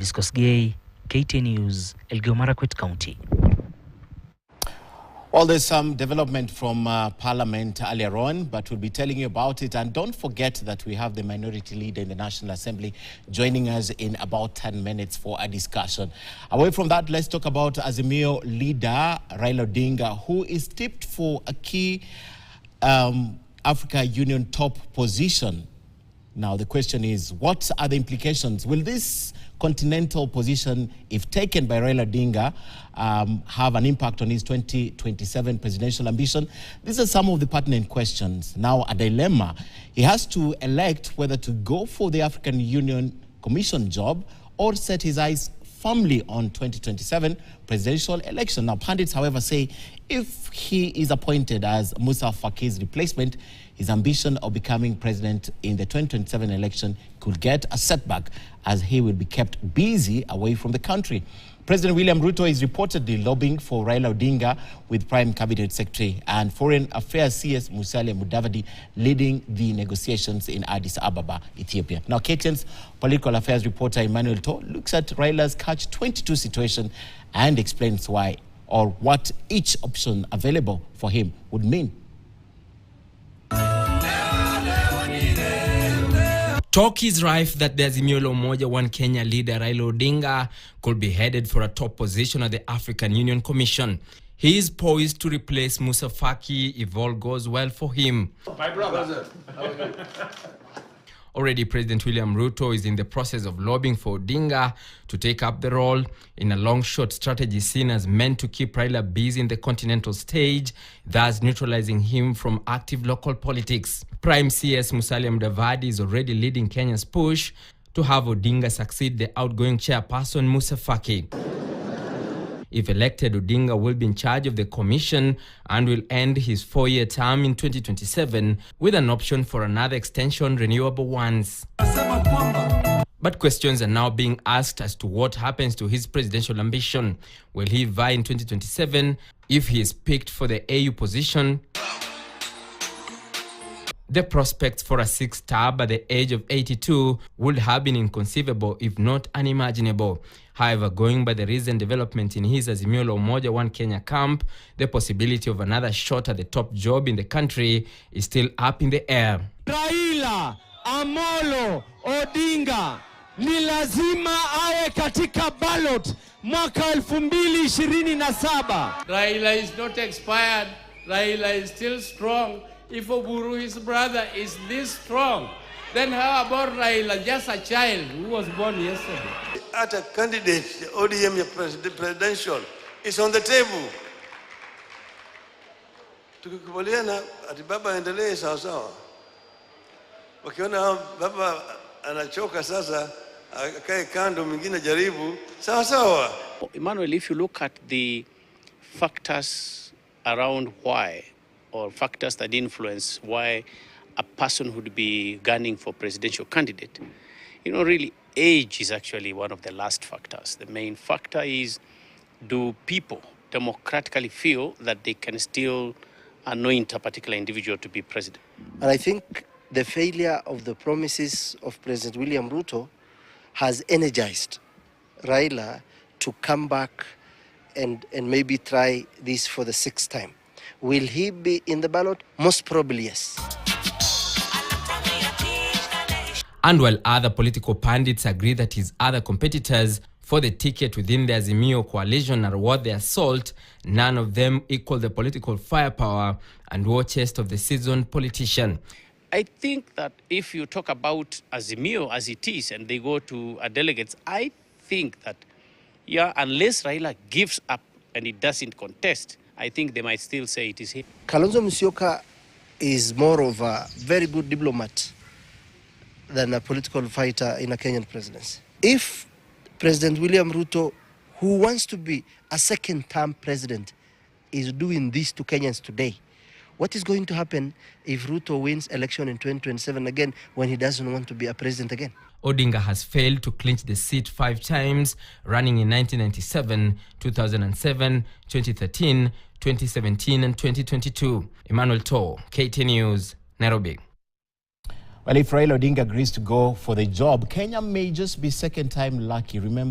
Viscos Gay, KT News, Elgeyo Marakwet County. Well, there's some development from Parliament earlier on, but we'll be telling you about it. And don't forget that we have the Minority Leader in the National Assembly joining us in about 10 minutes for a discussion. Away from that, let's talk about Azimio leader Raila Odinga, who is tipped for a key Africa Union top position. Now, the question is, what are the implications? Will this continental position, if taken by Raila Odinga, have an impact on his 2027 presidential ambition? These are some of the pertinent questions. Now, a dilemma. He has to elect whether to go for the African Union Commission job or set his eyes firmly on 2027 presidential election. Now, pundits, however, say if he is appointed as Musa Faki's replacement, his ambition of becoming president in the 2027 election could get a setback, as he will be kept busy away from the country. President William Ruto is reportedly lobbying for Raila Odinga, with Prime Cabinet Secretary and Foreign Affairs CS Musalia Mudavadi leading the negotiations in Addis Ababa, Ethiopia. Now, KTN's political affairs reporter Emmanuel To looks at Raila's catch-22 situation and explains why, or what each option available for him would mean. Talk is rife that the Azimio Umoja One Kenya leader Raila Odinga could be headed for a top position at the African Union Commission. He is poised to replace Musa Faki if all goes well for him. My brother. Already, President William Ruto is in the process of lobbying for Odinga to take up the role in a long-shot strategy seen as meant to keep Raila busy in the continental stage, thus neutralizing him from active local politics. Prime CS Musalia Mudavadi is already leading Kenya's push to have Odinga succeed the outgoing chairperson Musa Faki. If elected, Odinga will be in charge of the commission and will end his 4-year term in 2027 with an option for another extension renewable once. But questions are now being asked as to what happens to his presidential ambition. Will he vie in 2027 if he is picked for the AU position? The prospects for a sixth term at the age of 82 would have been inconceivable, if not unimaginable. However, going by the recent development in his Azimio Umoja One Kenya camp, the possibility of another shot at the top job in the country is still up in the air. Raila Amolo Odinga ni lazima awe katika ballot mwaka 2027. Raila is not expired. Raila is still strong. If Oburu, his brother, is this strong, then how about Raila, just a child who was born yesterday? At a candidate, the ODM presidential, is on the table. Tukikubaliana ati baba endelee sawa sawa. Wakiona baba anachoka sasa, akae kando mwingine jaribu sawa sawa. Emmanuel, if you look at the factors around why, or factors that influence why a person would be gunning for presidential candidate, really age is actually one of the last factors. The main factor is, do people democratically feel that they can still anoint a particular individual to be president? And I think the failure of the promises of President William Ruto has energized Raila to come back and maybe try this for the 6th time. Will he be in the ballot? Most probably, yes. And while other political pundits agree that his other competitors for the ticket within the Azimio coalition are worth their salt, none of them equal the political firepower and war chest of the seasoned politician. I think that if you talk about Azimio as it is and they go to delegates, I think that, unless Raila gives up and he doesn't contest, I think they might still say it is him. Kalonzo Musyoka is more of a very good diplomat than a political fighter in a Kenyan presidency. If President William Ruto, who wants to be a second-term president, is doing this to Kenyans today, what is going to happen if Ruto wins election in 2027 again when he doesn't want to be a president again? Odinga has failed to clinch the seat 5 times, running in 1997, 2007, 2013, 2017 and 2022. Emmanuel To, KT News, Nairobi. Well, if Raila Odinga agrees to go for the job, Kenya may just be second time lucky. Remember,